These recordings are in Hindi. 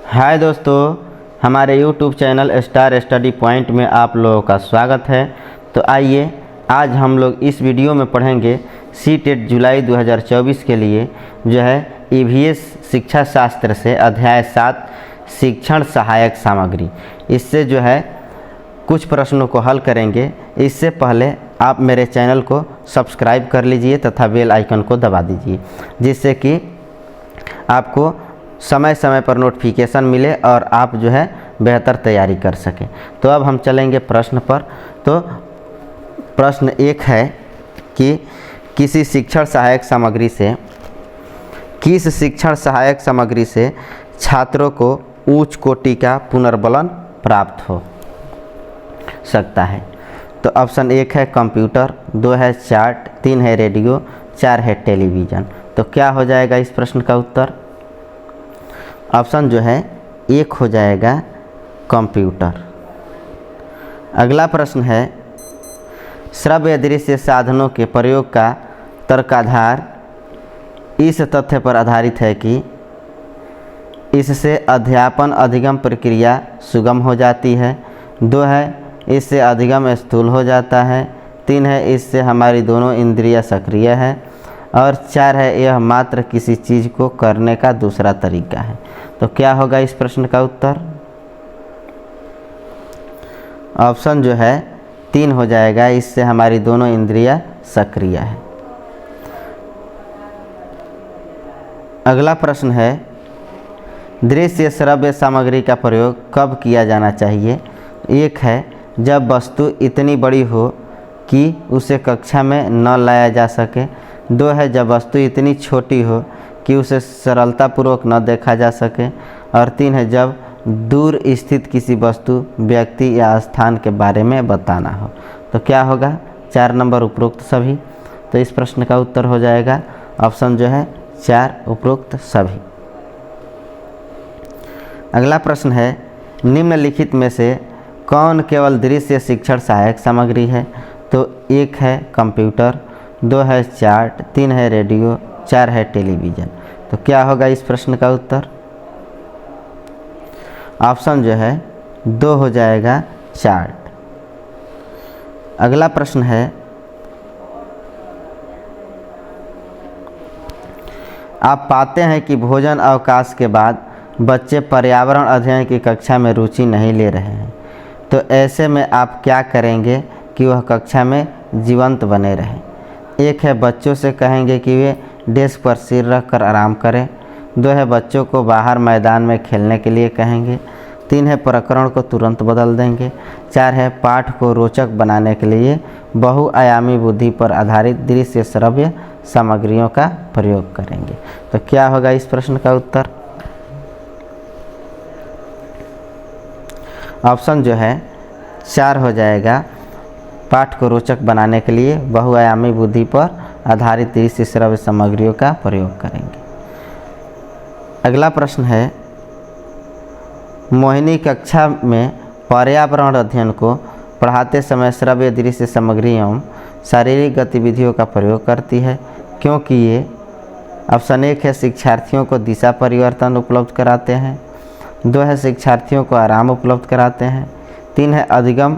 हाय दोस्तों, हमारे YouTube channel star study point में आप लोगों का स्वागत है। तो आइए आज हम लोग इस वीडियो में पढ़ेंगे सी-टेट जुलाई 2024 के लिए जो है EVS शिक्षा शास्त्र से अध्याय 7 शिक्षण सहायक सामग्री। इससे जो है कुछ प्रश्नों को हल करेंगे। इससे पहले आप मेरे चैनल को सब्सक्राइब कर लीजिए तथा बेल आइकन को दबा दीजिए, जिससे कि आपको समय समय पर नोटिफिकेशन मिले और आप जो है बेहतर तैयारी कर सकें। तो अब हम चलेंगे प्रश्न पर। तो प्रश्न 1 है कि किसी शिक्षण सहायक सामग्री से किस शिक्षण सहायक सामग्री से छात्रों को उच्च कोटि का पुनर्बलन प्राप्त हो सकता है। तो ऑप्शन 1 है कंप्यूटर, 2 है चार्ट, 3 है रेडियो, 4 है टेलीविज़न। तो क्या हो जाएगा इस प्रश्न का उत्तर? ऑप्शन जो है 1 हो जाएगा कंप्यूटर। अगला प्रश्न है श्रव्य दृश्य साधनों के प्रयोग का तर्काधार इस तथ्य पर आधारित है कि इससे अध्यापन अधिगम प्रक्रिया सुगम हो जाती है। 2 है इससे अधिगम स्थूल हो जाता है। 3 है इससे हमारी दोनों इंद्रियां सक्रिय है। और 4 है यह मात्र किसी चीज़ को करने का दूसरा तरीका है। तो क्या होगा इस प्रश्न का उत्तर? ऑप्शन जो है 3 हो जाएगा, इससे हमारी दोनों इंद्रियां सक्रिय है। अगला प्रश्न है दृश्य श्रव्य सामग्री का प्रयोग कब किया जाना चाहिए? 1 है जब वस्तु इतनी बड़ी हो कि उसे कक्षा में न लाया जा सके। 2 है जब वस्तु इतनी छोटी हो कि उसे सरलतापूर्वक न देखा जा सके। और 3 है जब दूर स्थित किसी वस्तु, व्यक्ति या स्थान के बारे में बताना हो। तो क्या होगा? 4 नंबर उपरोक्त सभी। तो इस प्रश्न का उत्तर हो जाएगा ऑप्शन जो है 4 उपरोक्त सभी। अगला प्रश्न है निम्नलिखित में से कौन केवल दृश्य शिक्षण सहायक सामग्री है? तो 1 है कंप्यूटर, 2 है चार्ट, 3 है रेडियो, 4 है टेलीविज़न। तो क्या होगा इस प्रश्न का उत्तर? ऑप्शन जो है 2 हो जाएगा चार्ट। अगला प्रश्न है आप पाते हैं कि भोजन अवकाश के बाद बच्चे पर्यावरण अध्ययन की कक्षा में रुचि नहीं ले रहे हैं। तो ऐसे में आप क्या करेंगे कि वह कक्षा में जीवंत बने रहें? 1 है बच्चों से कहेंगे कि वे डेस्क पर सिर रख कर आराम करें। 2 है बच्चों को बाहर मैदान में खेलने के लिए कहेंगे। 3 है प्रकरण को तुरंत बदल देंगे। 4 है पाठ को रोचक बनाने के लिए बहुआयामी बुद्धि पर आधारित दृश्य श्रव्य सामग्रियों का प्रयोग करेंगे। तो क्या होगा इस प्रश्न का उत्तर? ऑप्शन जो है 4 हो जाएगा, पाठ को रोचक बनाने के लिए बहुआयामी बुद्धि पर आधारित दृश्य श्रव्य सामग्रियों का प्रयोग करेंगे। अगला प्रश्न है मोहिनी कक्षा में पर्यावरण अध्ययन को पढ़ाते समय श्रव्य दृश्य सामग्री एवं शारीरिक गतिविधियों का प्रयोग करती है, क्योंकि ये ऑप्शन 1 है शिक्षार्थियों को दिशा परिवर्तन उपलब्ध कराते हैं। 2 है शिक्षार्थियों को आराम उपलब्ध कराते हैं। 3 है अधिगम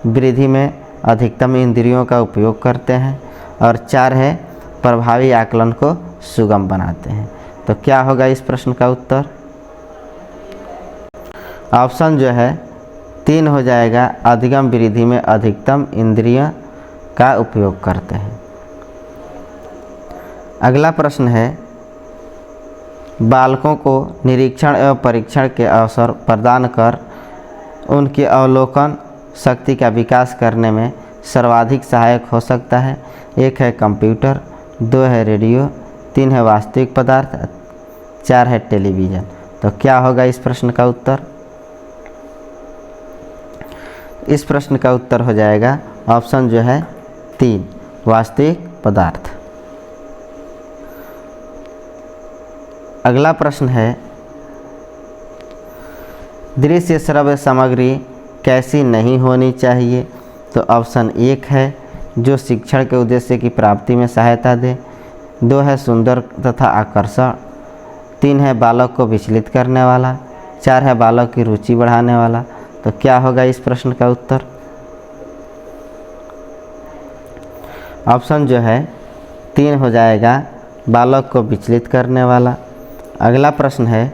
वृद्धि में अधिकतम इंद्रियों का उपयोग करते हैं। और 4 है प्रभावी आकलन को सुगम बनाते हैं। तो क्या होगा इस प्रश्न का उत्तर? ऑप्शन जो है 3 हो जाएगा, अधिगम वृद्धि में अधिकतम इंद्रियों का उपयोग करते हैं। अगला प्रश्न है बालकों को निरीक्षण एवं परीक्षण के अवसर प्रदान कर उनकी अवलोकन शक्ति का विकास करने में सर्वाधिक सहायक हो सकता है। 1 है कंप्यूटर, 2 है रेडियो, 3 है वास्तविक पदार्थ, 4 है टेलीविज़न। तो क्या होगा इस प्रश्न का उत्तर? इस प्रश्न का उत्तर हो जाएगा ऑप्शन जो है 3 वास्तविक पदार्थ। अगला प्रश्न है दृश्य श्रव्य सामग्री कैसी नहीं होनी चाहिए? तो ऑप्शन 1 है जो शिक्षण के उद्देश्य की प्राप्ति में सहायता दे। 2 है सुंदर तथा आकर्षक। 3 है बालक को विचलित करने वाला। 4 है बालक की रुचि बढ़ाने वाला। तो क्या होगा इस प्रश्न का उत्तर? ऑप्शन जो है 3 हो जाएगा, बालक को विचलित करने वाला। अगला प्रश्न है,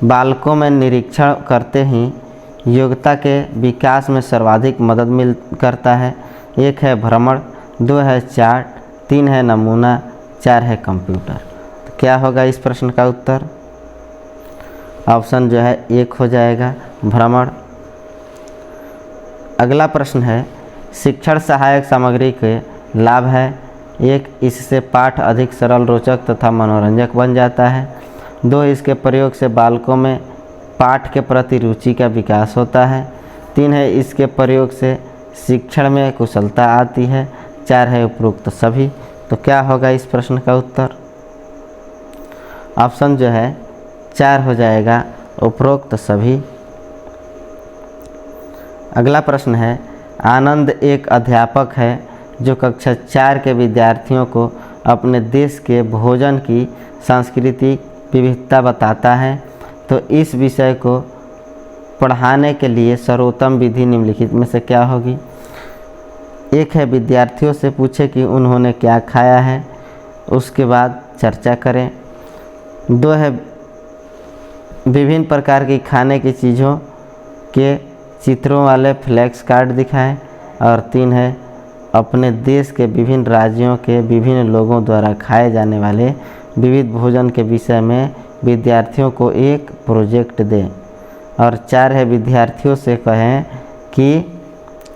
बालकों में निरीक्षण करते ही योग्यता के विकास में सर्वाधिक मदद करता है। 1 है भ्रमण, 2 है चार्ट, 3 है नमूना, 4 है कंप्यूटर। तो क्या होगा इस प्रश्न का उत्तर? ऑप्शन जो है 1 हो जाएगा, भ्रमण। अगला प्रश्न है, शिक्षण सहायक सामग्री के लाभ है। 1, इससे पाठ अधिक सरल, रोचक तथा मनोरंजक बन जाता है। 2, इसके प्रयोग से बालकों में पाठ के प्रति रुचि का विकास होता है। 3 है, इसके प्रयोग से शिक्षण में कुशलता आती है। 4 है उपरोक्त सभी। तो क्या होगा इस प्रश्न का उत्तर? ऑप्शन जो है 4 हो जाएगा, उपरोक्त सभी। अगला प्रश्न है, आनंद एक अध्यापक है जो कक्षा 4 के विद्यार्थियों को अपने देश के भोजन की सांस्कृतिक विविधता बताता है। तो इस विषय को पढ़ाने के लिए सर्वोत्तम विधि निम्नलिखित में से क्या होगी? 1 है, विद्यार्थियों से पूछे कि उन्होंने क्या खाया है, उसके बाद चर्चा करें। 2 है, विभिन्न प्रकार की खाने की चीज़ों के चित्रों वाले फ्लैक्स कार्ड दिखाएं। और 3 है, अपने देश के विभिन्न राज्यों के विभिन्न लोगों द्वारा खाए जाने वाले विविध भोजन के विषय में विद्यार्थियों को एक प्रोजेक्ट दें। और 4 है, विद्यार्थियों से कहें कि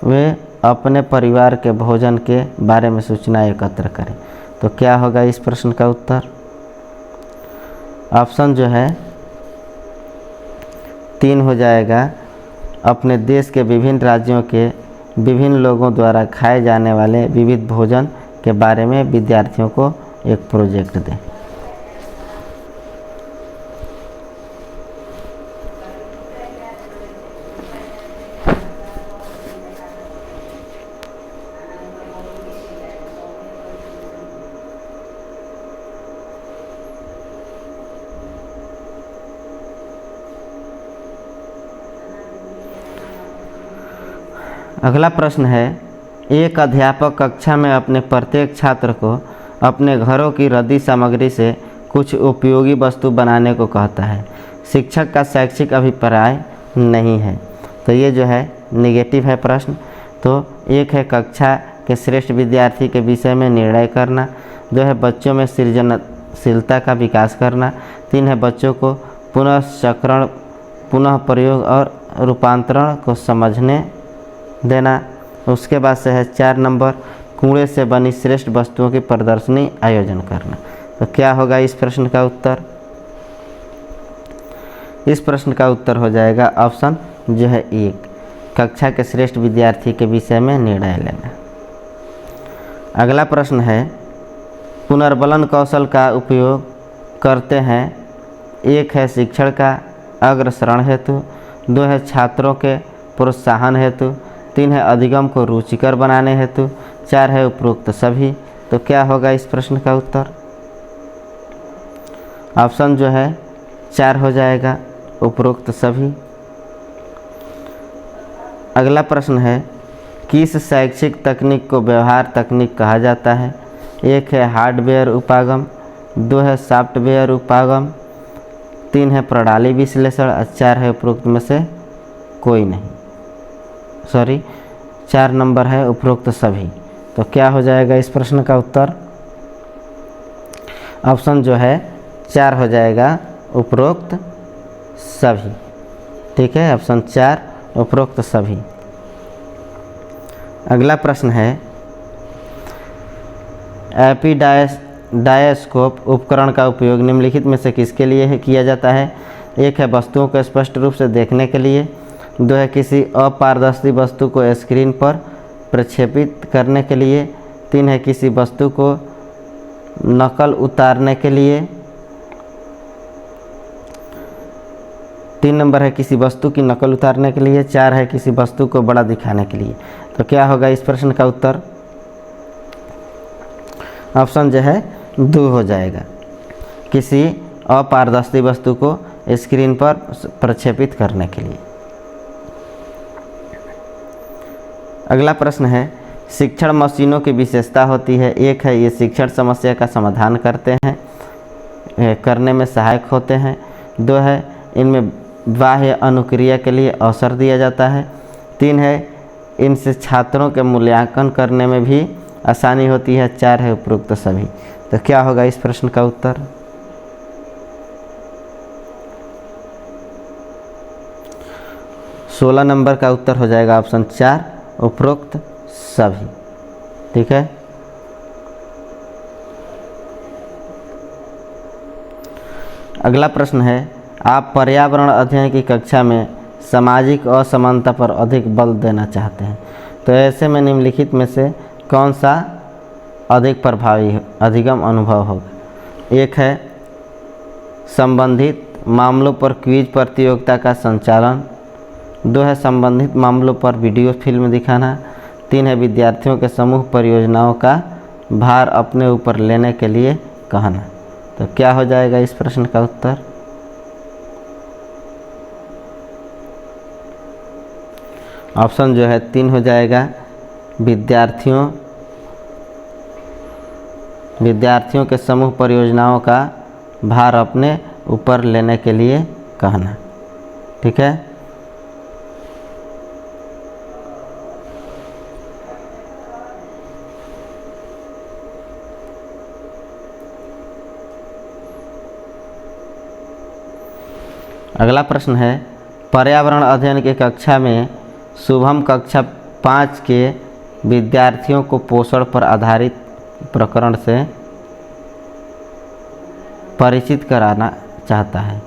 वे अपने परिवार के भोजन के बारे में सूचना एकत्र करें। तो क्या होगा इस प्रश्न का उत्तर? ऑप्शन जो है 3 हो जाएगा, अपने देश के विभिन्न राज्यों के विभिन्न लोगों द्वारा खाए जाने वाले विविध भोजन के बारे में विद्यार्थियों को एक प्रोजेक्ट दें। अगला प्रश्न है, एक अध्यापक कक्षा में अपने प्रत्येक छात्र को अपने घरों की रद्दी सामग्री से कुछ उपयोगी वस्तु बनाने को कहता है। शिक्षक का शैक्षिक अभिप्राय नहीं है। तो ये जो है नेगेटिव है प्रश्न। तो 1 है, कक्षा के श्रेष्ठ विद्यार्थी के विषय में निर्णय करना। 2 है, बच्चों में सृजनशीलता का विकास करना। 3 है, बच्चों को पुनःचक्रण, पुनः प्रयोग और रूपांतरण को समझने देना। उसके बाद से है 4 नंबर, कूड़े से बनी श्रेष्ठ वस्तुओं की प्रदर्शनी आयोजन करना। तो क्या होगा इस प्रश्न का उत्तर? इस प्रश्न का उत्तर हो जाएगा ऑप्शन जो है 1, कक्षा के श्रेष्ठ विद्यार्थी के विषय में निर्णय लेना। अगला प्रश्न है, पुनर्बलन कौशल का उपयोग करते हैं। 1 है, शिक्षण का अग्रसरण हेतु। 2 है, छात्रों के प्रोत्साहन हेतु। 3 है, अधिगम को रुचिकर बनाने हेतु। 4 है, उपरोक्त सभी। तो क्या होगा इस प्रश्न का उत्तर? ऑप्शन जो है 4 हो जाएगा, उपरोक्त सभी। अगला प्रश्न है, किस शैक्षिक तकनीक को व्यवहार तकनीक कहा जाता है? 1 है, हार्डवेयर उपागम। 2 है, सॉफ्टवेयर उपागम। 3 है, प्रणाली विश्लेषण। और 4 है, उपरोक्त में से कोई नहीं। 4 नंबर है, उपरोक्त सभी। तो क्या हो जाएगा इस प्रश्न का उत्तर? ऑप्शन जो है 4 हो जाएगा, उपरोक्त सभी। ठीक है, ऑप्शन 4 उपरोक्त सभी। अगला प्रश्न है, एपिडायस्कोप उपकरण का उपयोग निम्नलिखित में से किसके लिए किया जाता है? 1 है, वस्तुओं को स्पष्ट रूप से देखने के लिए। 2 है, किसी अपारदर्शी वस्तु को स्क्रीन पर प्रक्षेपित करने के लिए। 3 है, किसी वस्तु को नकल उतारने के लिए। 3 नंबर है, किसी वस्तु की नकल उतारने के लिए। 4 है, किसी वस्तु को बड़ा दिखाने के लिए। तो क्या होगा इस प्रश्न का उत्तर? ऑप्शन जो है 2 हो जाएगा, किसी अपारदर्शी वस्तु को स्क्रीन पर प्रक्षेपित करने के लिए। अगला प्रश्न है, शिक्षण मशीनों की विशेषता होती है। एक है ये शिक्षण समस्या का समाधान करने में सहायक होते हैं। दो है इनमें बाह्य अनुक्रिया के लिए अवसर दिया जाता है। तीन है इनसे छात्रों के मूल्यांकन करने में भी आसानी होती है। चार है उपरोक्त सभी। तो क्या होगा इस प्रश्न का उत्तर? सोलह नंबर का उत्तर हो जाएगा ऑप्शन 4, उपरोक्त सभी। ठीक है। अगला प्रश्न है, आप पर्यावरण अध्ययन की कक्षा में सामाजिक असमानता पर अधिक बल देना चाहते हैं। तो ऐसे में निम्नलिखित में से कौन सा अधिक प्रभावी अधिगम अनुभव होगा? एक है संबंधित मामलों पर क्विज प्रतियोगिता का संचालन। दो है संबंधित मामलों पर वीडियो फिल्म दिखाना। तीन है विद्यार्थियों के समूह परियोजनाओं का भार अपने ऊपर लेने के लिए कहना। तो क्या हो जाएगा इस प्रश्न का उत्तर? ऑप्शन जो है 3 हो जाएगा, विद्यार्थियों के समूह परियोजनाओं का भार अपने ऊपर लेने के लिए कहना। ठीक है। अगला प्रश्न है, पर्यावरण अध्ययन की कक्षा में शुभम कक्षा 5 के विद्यार्थियों को पोषण पर आधारित प्रकरण से परिचित कराना चाहता है।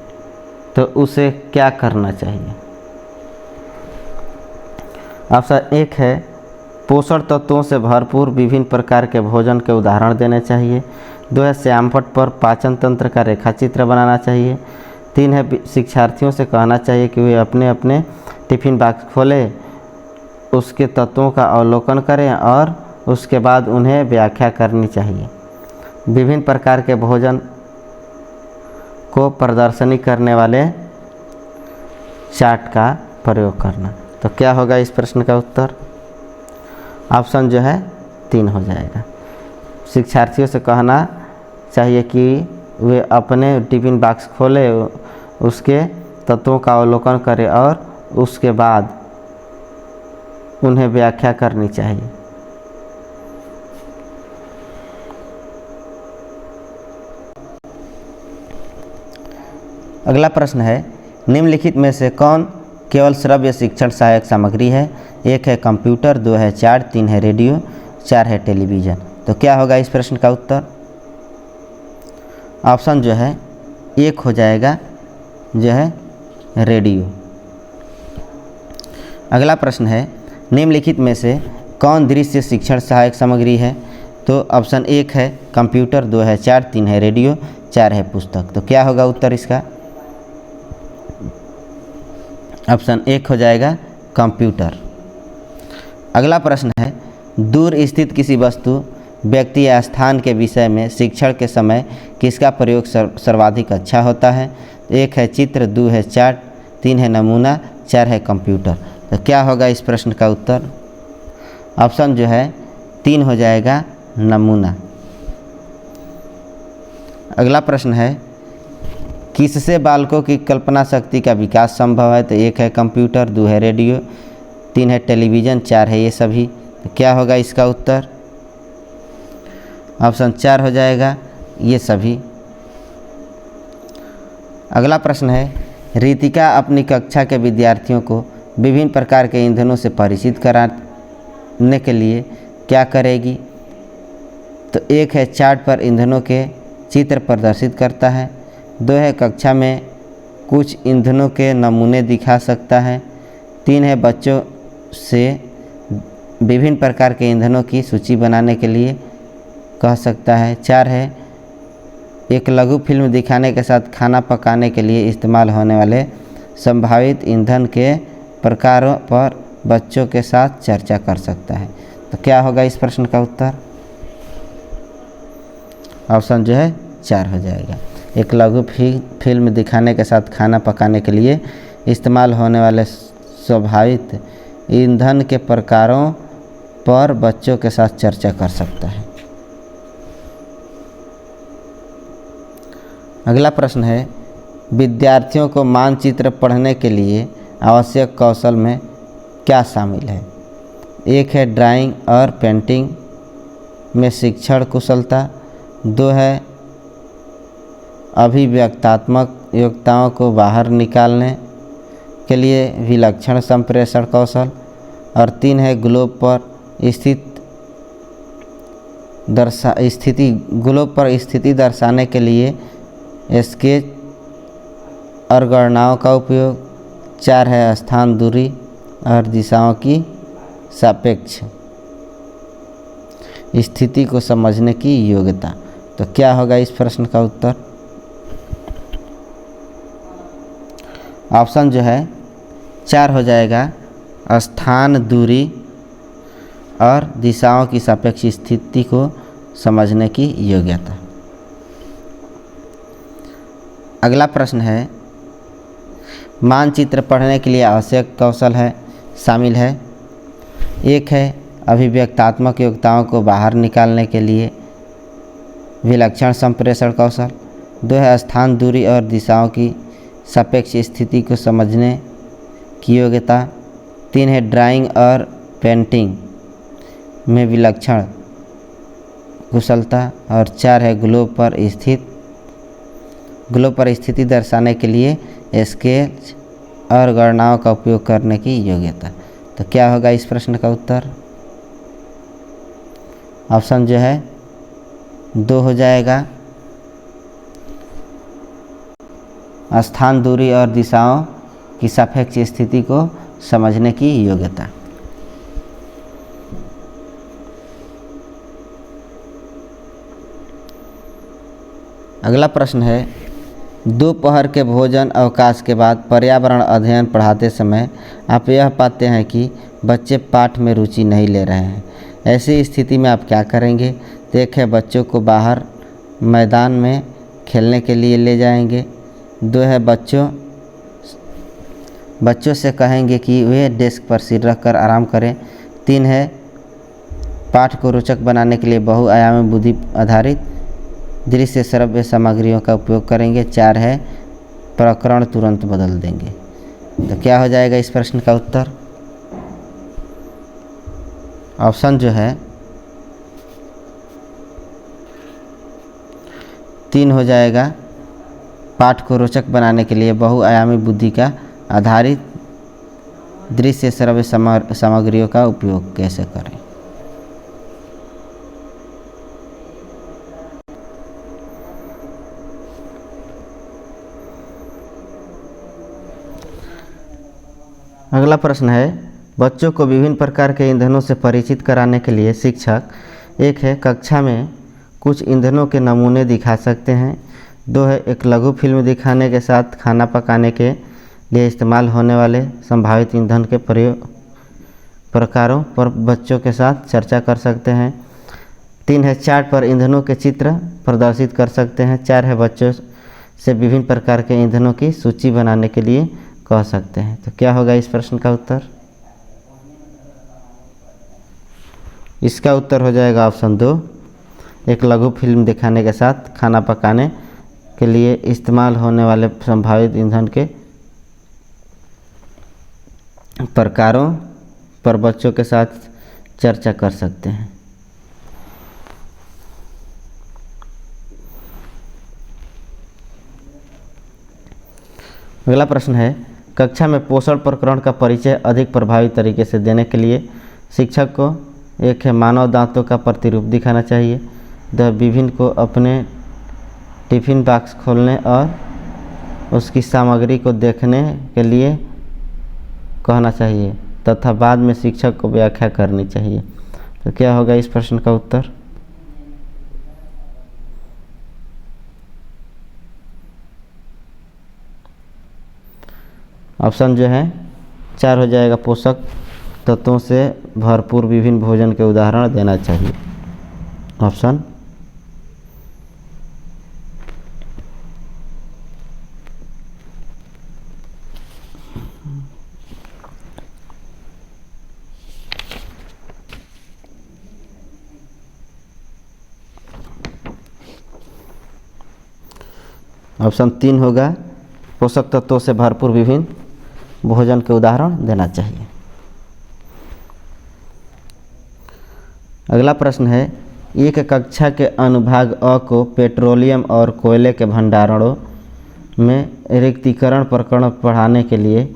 तो उसे क्या करना चाहिए? ऑप्शन 1 है पोषण तत्वों से भरपूर विभिन्न प्रकार के भोजन के उदाहरण देने चाहिए। 2 है श्यामपट्ट पर पाचन तंत्र का रेखाचित्र बनाना चाहिए। 3 है शिक्षार्थियों से कहना चाहिए कि वे अपने अपने टिफिन बॉक्स खोलें, उसके तत्वों का अवलोकन करें और उसके बाद उन्हें व्याख्या करनी चाहिए। विभिन्न प्रकार के भोजन को प्रदर्शनी करने वाले चार्ट का प्रयोग करना। तो क्या होगा इस प्रश्न का उत्तर? ऑप्शन जो है 3 हो जाएगा। शिक्षार्थियों से कहना चाहिए कि वे अपने टिफिन बॉक्स खोले, उसके तत्वों का अवलोकन करें और उसके बाद उन्हें व्याख्या करनी चाहिए। अगला प्रश्न है, निम्नलिखित में से कौन केवल श्रव्य शिक्षण सहायक सामग्री है? 1 है कंप्यूटर, 2 है चार्ट, 3 है रेडियो, 4 है टेलीविज़न। तो क्या होगा इस प्रश्न का उत्तर? ऑप्शन जो है 1 हो जाएगा, जो है रेडियो। अगला प्रश्न है, निम्नलिखित में से कौन दृश्य शिक्षण सहायक सामग्री है? तो ऑप्शन 1 है कंप्यूटर, 2 है चार्ट, 3 है रेडियो, 4 है पुस्तक। तो क्या होगा उत्तर इसका? ऑप्शन 1 हो जाएगा कंप्यूटर। अगला प्रश्न है, दूर स्थित किसी वस्तु, व्यक्ति या स्थान के विषय में शिक्षण के समय किसका प्रयोग सर्वाधिक अच्छा होता है? 1 है चित्र, 2 है चार्ट, 3 है नमूना, 4 है कंप्यूटर। तो क्या होगा इस प्रश्न का उत्तर? ऑप्शन जो है 3 हो जाएगा, नमूना। अगला प्रश्न है, किससे बालकों की कल्पना शक्ति का विकास संभव है? तो 1 है कंप्यूटर, 2 है रेडियो, 3 है टेलीविज़न, 4 है ये सभी। तो क्या होगा इसका उत्तर? ऑप्शन 4 हो जाएगा, ये सभी। अगला प्रश्न है, रितिका अपनी कक्षा के विद्यार्थियों को विभिन्न प्रकार के ईंधनों से परिचित कराने के लिए क्या करेगी? तो 1 है चार्ट पर ईंधनों के चित्र प्रदर्शित करता है। 2 है कक्षा में कुछ ईंधनों के नमूने दिखा सकता है। 3 है बच्चों से विभिन्न प्रकार के ईंधनों की सूची बनाने के लिए कह सकता है। 4 है एक लघु फिल्म दिखाने के साथ खाना पकाने के लिए इस्तेमाल होने वाले संभावित ईंधन के प्रकारों पर बच्चों के साथ चर्चा कर सकता है। तो क्या होगा इस प्रश्न का उत्तर? ऑप्शन जो है 4 हो जाएगा। एक लघु फिल्म दिखाने के साथ खाना पकाने के लिए इस्तेमाल होने वाले स्वाभाविक ईंधन के प्रकारों पर बच्चों के साथ चर्चा कर सकता है। अगला प्रश्न है, विद्यार्थियों को मानचित्र पढ़ने के लिए आवश्यक कौशल में क्या शामिल है? एक है ड्राइंग और पेंटिंग में शिक्षण कुशलता, 2 है अभिव्यक्तात्मक योग्यताओं को बाहर निकालने के लिए विलक्षण संप्रेषण कौशल, और 3 है ग्लोब पर स्थिति दर्शाने के लिए स्केच और गणनाओं का उपयोग, 4 है स्थान, दूरी और दिशाओं की सापेक्ष स्थिति को समझने की योग्यता। तो क्या होगा इस प्रश्न का उत्तर? ऑप्शन जो है 4 हो जाएगा, स्थान, दूरी और दिशाओं की सापेक्ष स्थिति को समझने की योग्यता। अगला प्रश्न है, मानचित्र पढ़ने के लिए आवश्यक कौशल है शामिल है। 1 है अभिव्यक्तात्मक योग्यताओं को बाहर निकालने के लिए विलक्षण संप्रेषण कौशल, 2 है स्थान, दूरी और दिशाओं की सापेक्ष स्थिति को समझने की योग्यता, 3 है ड्राइंग और पेंटिंग में विलक्षण कुशलता, और 4 है ग्लोब पर स्थिति दर्शाने के लिए स्केच और गणनाओं का उपयोग करने की योग्यता। तो क्या होगा इस प्रश्न का उत्तर? ऑप्शन जो है 2 हो जाएगा, स्थान, दूरी और दिशाओं की सापेक्ष स्थिति को समझने की योग्यता। अगला प्रश्न है, दोपहर के भोजन अवकाश के बाद पर्यावरण अध्ययन पढ़ाते समय आप यह पाते हैं कि बच्चे पाठ में रुचि नहीं ले रहे हैं। ऐसी स्थिति में आप क्या करेंगे? तो 1 है बच्चों को बाहर मैदान में खेलने के लिए ले जाएंगे, 2 है बच्चों से कहेंगे कि वे डेस्क पर सिर रखकर आराम करें, 3 है पाठ को रोचक बनाने के लिए बहुआयामी बुद्धि आधारित दृश्य श्रव्य सामग्रियों का उपयोग करेंगे, 4 है प्रकरण तुरंत बदल देंगे। तो क्या हो जाएगा इस प्रश्न का उत्तर? ऑप्शन जो है 3 हो जाएगा, पाठ को रोचक बनाने के लिए बहुआयामी बुद्धि का आधारित दृश्य श्रव्य सामग्रियों का उपयोग कैसे करें। अगला प्रश्न है, बच्चों को विभिन्न प्रकार के ईंधनों से परिचित कराने के लिए शिक्षक 1 है कक्षा में कुछ ईंधनों के नमूने दिखा सकते हैं, 2 है एक लघु फिल्म दिखाने के साथ खाना पकाने के लिए इस्तेमाल होने वाले संभावित ईंधन के प्रकारों पर बच्चों के साथ चर्चा कर सकते हैं, 3 है चार्ट पर ईंधनों के चित्र प्रदर्शित कर सकते हैं, 4 है बच्चों से विभिन्न प्रकार के ईंधनों की सूची बनाने के लिए कह सकते हैं। तो क्या होगा इस प्रश्न का उत्तर? इसका उत्तर हो जाएगा ऑप्शन 2, एक लघु फिल्म दिखाने के साथ खाना पकाने के लिए इस्तेमाल होने वाले संभावित ईंधन के प्रकारों पर बच्चों के साथ चर्चा कर सकते हैं। अगला प्रश्न है, कक्षा में पोषण प्रकरण का परिचय अधिक प्रभावी तरीके से देने के लिए शिक्षक को 1 है मानव दांतों का प्रतिरूप दिखाना चाहिए, 2 विभिन्न को अपने टिफिन बॉक्स खोलने और उसकी सामग्री को देखने के लिए कहना चाहिए तथा बाद में शिक्षक को व्याख्या करनी चाहिए। तो क्या होगा इस प्रश्न का उत्तर? ऑप्शन जो है 4 हो जाएगा, पोषक तत्वों से भरपूर विभिन्न भोजन के उदाहरण देना चाहिए। ऑप्शन ऑप्शन 3 होगा, पोषक तत्वों से भरपूर विभिन्न भोजन के उदाहरण देना चाहिए। अगला प्रश्न है, एक कक्षा के अनुभाग अ को पेट्रोलियम और कोयले के भंडारणों में रिक्तीकरण प्रकरण पढ़ाने के लिए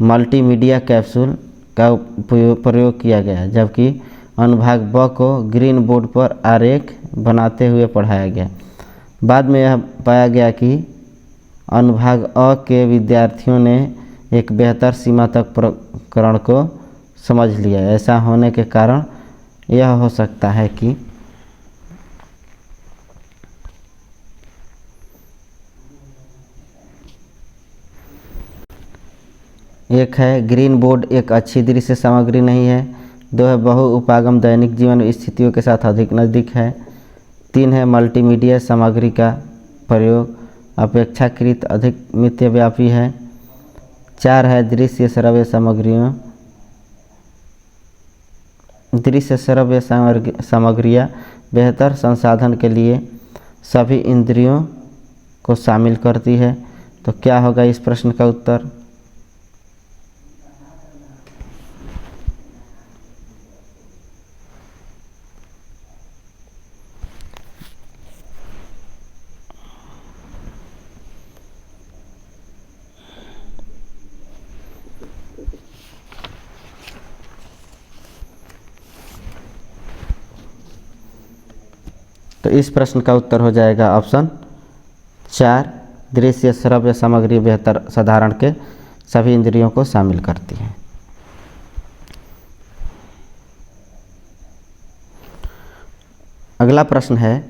मल्टीमीडिया कैप्सूल का प्रयोग किया गया, जबकि अनुभाग ब को ग्रीन बोर्ड पर आरेख बनाते हुए पढ़ाया गया। बाद में यह पाया गया कि अनुभाग अ के विद्यार्थियों ने एक बेहतर सीमा तक प्रकरण को समझ लिया। ऐसा होने के कारण यह हो सकता है कि एक है ग्रीन बोर्ड एक अच्छी दृश्य सामग्री नहीं है। 2 है बहु उपागम दैनिक जीवन स्थितियों के साथ अधिक नज़दीक है। 3 है मल्टीमीडिया सामग्री का प्रयोग अपेक्षाकृत अधिक मितव्यापी है। 4 है दृश्य श्रव्य सामग्रियाँ बेहतर संसाधन के लिए सभी इंद्रियों को शामिल करती है। तो क्या होगा इस प्रश्न का उत्तर? तो इस प्रश्न का उत्तर हो जाएगा ऑप्शन 4, दृश्य श्रव्य सामग्री बेहतर साधारण के सभी इंद्रियों को शामिल करती है। अगला प्रश्न है,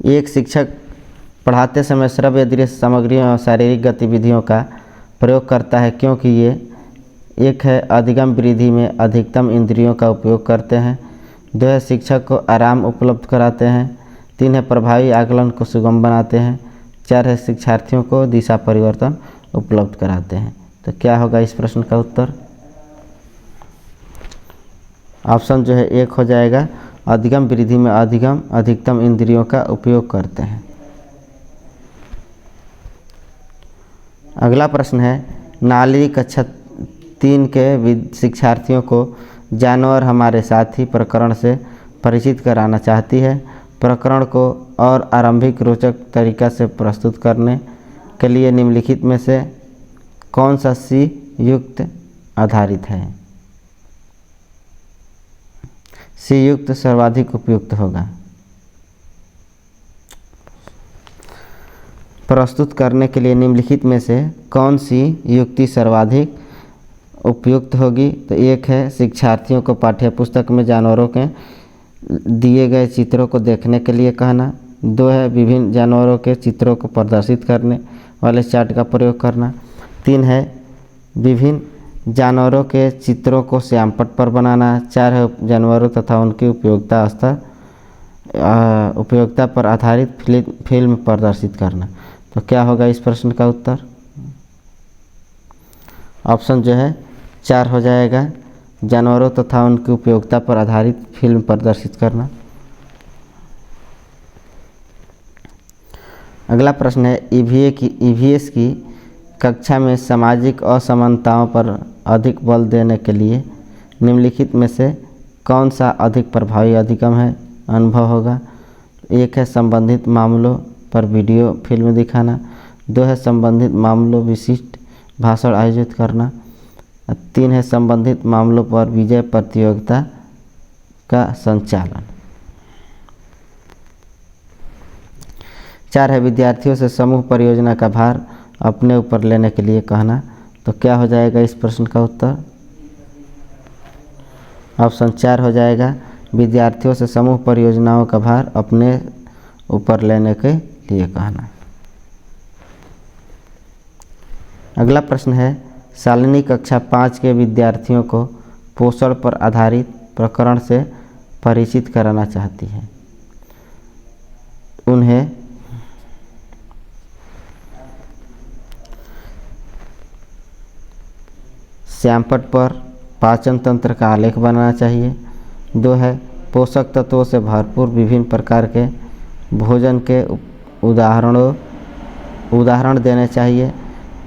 एक शिक्षक पढ़ाते समय श्रव्य दृश्य सामग्रियों और शारीरिक गतिविधियों का प्रयोग करता है क्योंकि ये एक है अधिगम वृद्धि में अधिकतम इंद्रियों का उपयोग करते हैं। 2 है शिक्षक को आराम उपलब्ध कराते हैं। 3 है प्रभावी आकलन को सुगम बनाते हैं। 4 है शिक्षार्थियों को दिशा परिवर्तन उपलब्ध कराते हैं। तो क्या होगा इस प्रश्न का उत्तर? ऑप्शन जो है 1 हो जाएगा, अधिगम वृद्धि में अधिकतम इंद्रियों का उपयोग करते हैं। अगला प्रश्न है, नाली कक्षा 3 के शिक्षार्थियों को जानवर हमारे साथी प्रकरण से परिचित कराना चाहती है। प्रकरण को और आरंभिक रोचक तरीका से प्रस्तुत करने के लिए निम्नलिखित में से कौन सा सी युक्त आधारित है? सी युक्त सर्वाधिक उपयुक्त होगा। प्रस्तुत करने के लिए निम्नलिखित में से कौन सी युक्ति सर्वाधिक उपयुक्त होगी? तो 1 है शिक्षार्थियों को पाठ्यपुस्तक में जानवरों के दिए गए चित्रों को देखने के लिए कहना। 2 है विभिन्न जानवरों के चित्रों को प्रदर्शित करने वाले चार्ट का प्रयोग करना। 3 है विभिन्न जानवरों के चित्रों को श्यामपट्ट पर बनाना। 4 है जानवरों तथा उनकी उपयोगिता पर आधारित फिल्म प्रदर्शित करना। तो क्या होगा इस प्रश्न का उत्तर? ऑप्शन जो है 4 हो जाएगा, जानवरों तथा उनकी उपयोगिता पर आधारित फिल्म प्रदर्शित करना। अगला प्रश्न है, ईवीएस की कक्षा में सामाजिक असमानताओं पर अधिक बल देने के लिए निम्नलिखित में से कौन सा अधिक प्रभावी अधिगम है अनुभव होगा? 1 है संबंधित मामलों पर वीडियो फिल्म दिखाना। 2 है संबंधित मामलों विशिष्ट भाषण आयोजित करना। 3 है संबंधित मामलों पर विजय प्रतियोगिता का संचालन। 4 है विद्यार्थियों से समूह परियोजना का भार अपने ऊपर लेने के लिए कहना। तो क्या हो जाएगा इस प्रश्न का उत्तर? ऑप्शन 4 हो जाएगा, विद्यार्थियों से समूह परियोजनाओं का भार अपने ऊपर लेने के लिए कहना। अगला प्रश्न है, शालिनी कक्षा 5 के विद्यार्थियों को पोषण पर आधारित प्रकरण से परिचित कराना चाहती है। उन्हें श्यामपट्ट पर पाचन तंत्र का आलेख बनाना चाहिए। 2 है पोषक तत्वों से भरपूर विभिन्न प्रकार के भोजन के उदाहरण देने चाहिए।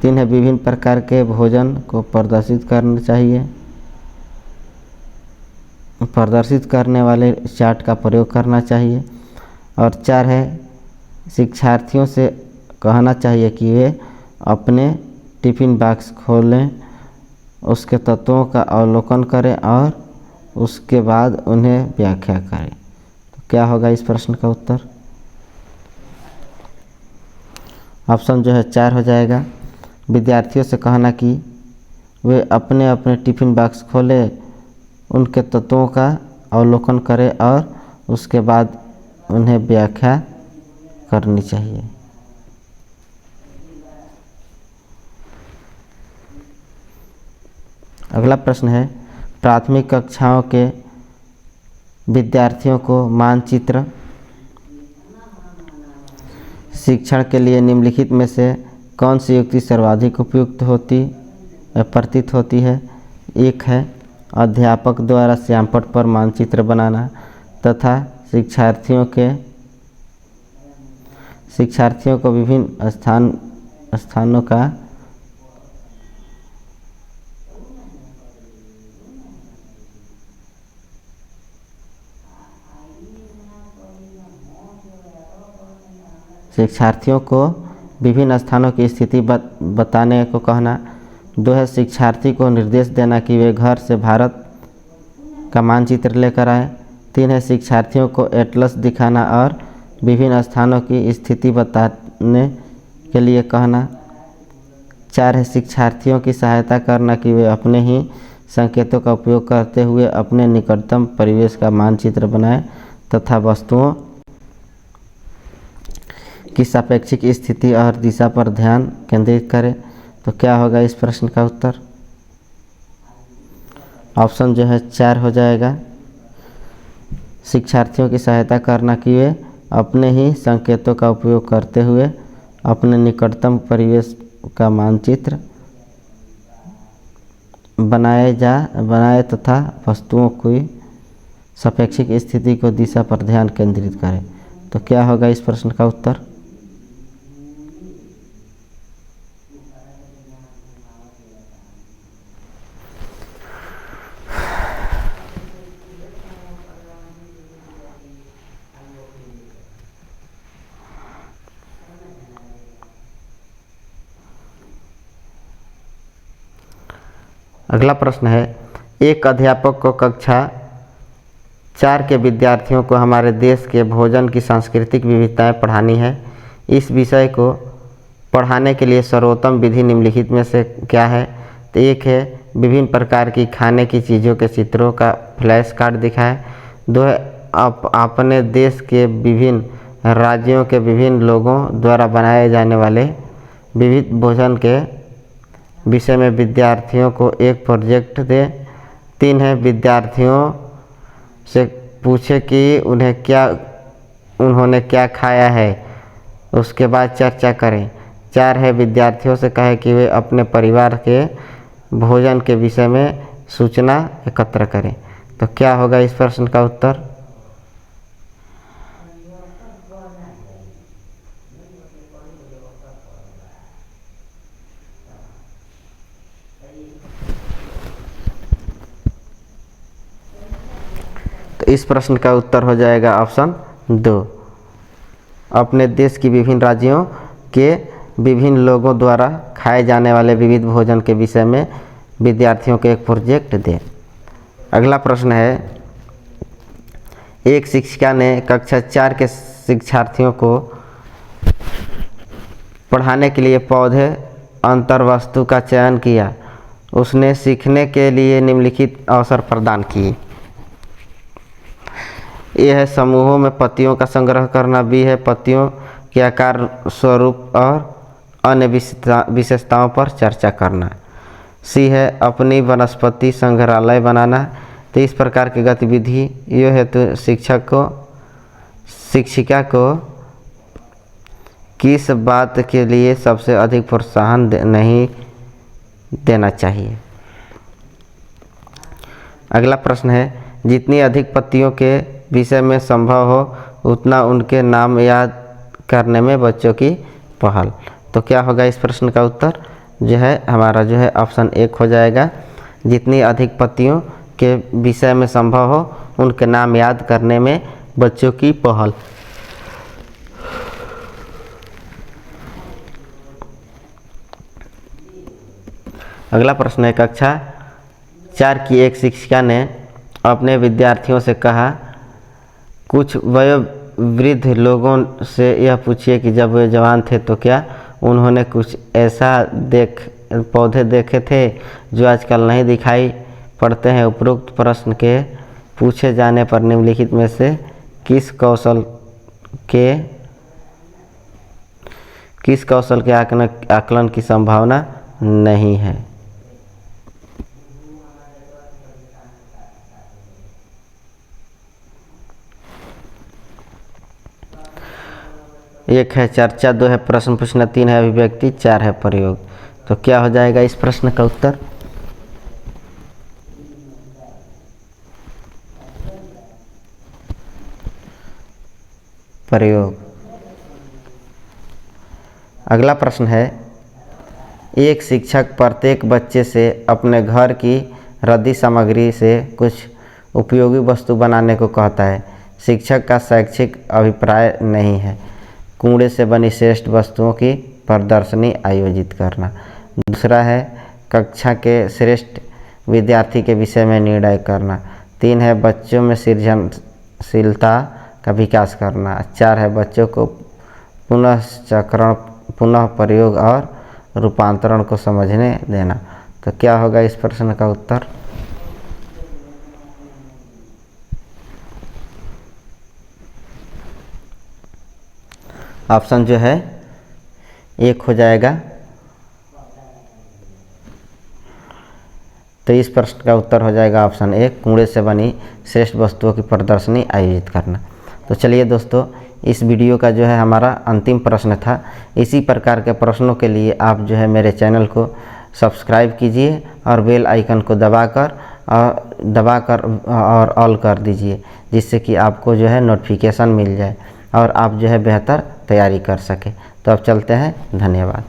3 है विभिन्न प्रकार के भोजन को प्रदर्शित करना चाहिए, प्रदर्शित करने वाले चार्ट का प्रयोग करना चाहिए। और 4 है शिक्षार्थियों से कहना चाहिए कि वे अपने टिफ़िन बॉक्स खोलें, उसके तत्वों का अवलोकन करें और उसके बाद उन्हें व्याख्या करें। तो क्या होगा इस प्रश्न का उत्तर? ऑप्शन जो है 4 हो जाएगा। विद्यार्थियों से कहना कि वे अपने अपने टिफ़िन बॉक्स खोलें, उनके तत्वों का अवलोकन करें और उसके बाद उन्हें व्याख्या करनी चाहिए। अगला प्रश्न है प्राथमिक कक्षाओं के विद्यार्थियों को मानचित्र शिक्षण के लिए निम्नलिखित में से कौन सी युक्ति सर्वाधिक उपयुक्त प्रतीत होती है? 1 है अध्यापक द्वारा श्यामपट्ट पर मानचित्र बनाना तथा शिक्षार्थियों को विभिन्न स्थानों का की स्थिति बताने को कहना। 2 है शिक्षार्थी को निर्देश देना कि वे घर से भारत का मानचित्र लेकर आए। 3 है शिक्षार्थियों को एटलस दिखाना और विभिन्न स्थानों की स्थिति बताने के लिए कहना। 4 है शिक्षार्थियों की सहायता करना कि वे अपने ही संकेतों का उपयोग करते हुए अपने निकटतम परिवेश का मानचित्र बनाएं तथा वस्तुओं की सापेक्षिक स्थिति और दिशा पर ध्यान केंद्रित करें। तो क्या होगा इस प्रश्न का उत्तर? ऑप्शन जो है 4 हो जाएगा। शिक्षार्थियों की सहायता करना कि वे अपने ही संकेतों का उपयोग करते हुए अपने निकटतम परिवेश का मानचित्र बनाए तथा वस्तुओं की सापेक्षिक स्थिति को दिशा पर ध्यान केंद्रित करें। तो क्या होगा इस प्रश्न का उत्तर? अगला प्रश्न है एक अध्यापक को कक्षा 4 के विद्यार्थियों को हमारे देश के भोजन की सांस्कृतिक विविधताएं पढ़ानी है। इस विषय को पढ़ाने के लिए सर्वोत्तम विधि निम्नलिखित में से क्या है? तो 1 है विभिन्न प्रकार की खाने की चीज़ों के चित्रों का फ्लैश कार्ड दिखाएं। 2 है अपने देश के विभिन्न राज्यों के विभिन्न लोगों द्वारा बनाए जाने वाले विविध भोजन के विषय में विद्यार्थियों को एक प्रोजेक्ट दें। 3 है विद्यार्थियों से पूछे कि उन्होंने क्या खाया है, उसके बाद चर्चा करें। 4 है विद्यार्थियों से कहे कि वे अपने परिवार के भोजन के विषय में सूचना एकत्र करें। तो क्या होगा इस प्रश्न का उत्तर? तो इस प्रश्न का उत्तर हो जाएगा ऑप्शन 2। अपने देश की विभिन्न राज्यों के विभिन्न लोगों द्वारा खाए जाने वाले विविध भोजन के विषय में विद्यार्थियों को एक प्रोजेक्ट दें। अगला प्रश्न है एक शिक्षिका ने कक्षा 4 के शिक्षार्थियों को पढ़ाने के लिए पौधे अंतर्वस्तु का चयन किया। उसने सीखने के लिए निम्नलिखित अवसर प्रदान किए। ए है समूहों में पत्तियों का संग्रह करना। बी है पत्तियों के आकार, स्वरूप और अन्य विशेषताओं पर चर्चा करना। सी है अपनी वनस्पति संग्रहालय बनाना। तो इस प्रकार की गतिविधि ये है तो शिक्षिका को किस बात के लिए सबसे अधिक प्रोत्साहन नहीं देना चाहिए? अगला प्रश्न है जितनी अधिक पत्तियों के विषय में संभव हो उतना उनके नाम याद करने में बच्चों की पहल। तो क्या होगा इस प्रश्न का उत्तर जो है हमारा जो है ऑप्शन 1 हो जाएगा। जितनी अधिक पतियों के विषय में संभव हो उनके नाम याद करने में बच्चों की पहल। अगला प्रश्न है कक्षा 4 की एक शिक्षिका ने अपने विद्यार्थियों से कहा, कुछ वयोवृद्ध लोगों से यह पूछिए कि जब वे जवान थे तो क्या उन्होंने कुछ ऐसा पौधे देखे थे जो आजकल नहीं दिखाई पड़ते हैं। उपरोक्त प्रश्न के पूछे जाने पर निम्नलिखित में से किस कौशल के आकलन की संभावना नहीं है। एक है चर्चा, 2 है प्रश्न पूछना, 3 है अभिव्यक्ति, 4 है प्रयोग। तो क्या हो जाएगा इस प्रश्न का उत्तर? प्रयोग। अगला प्रश्न है, एक शिक्षक प्रत्येक बच्चे से अपने घर की रद्दी सामग्री से कुछ उपयोगी वस्तु बनाने को कहता है। शिक्षक का शैक्षिक अभिप्राय नहीं है कूड़े से बनी श्रेष्ठ वस्तुओं की प्रदर्शनी आयोजित करना। दूसरा है कक्षा के श्रेष्ठ विद्यार्थी के विषय में निर्णय करना। 3 है बच्चों में सृजनशीलता का विकास करना। 4 है बच्चों को पुनःचक्रण, पुनः प्रयोग और रूपांतरण को समझने देना। तो क्या होगा इस प्रश्न का उत्तर? ऑप्शन जो है 1 हो जाएगा। तो इस प्रश्न का उत्तर हो जाएगा ऑप्शन 1, कूड़े से बनी श्रेष्ठ वस्तुओं की प्रदर्शनी आयोजित करना। तो चलिए दोस्तों, इस वीडियो का जो है हमारा अंतिम प्रश्न था। इसी प्रकार के प्रश्नों के लिए आप जो है मेरे चैनल को सब्सक्राइब कीजिए और बेल आइकन को दबाकर और ऑल कर दीजिए, जिससे कि आपको जो है नोटिफिकेशन मिल जाए और आप जो है बेहतर तैयारी कर सके। तो अब चलते हैं, धन्यवाद।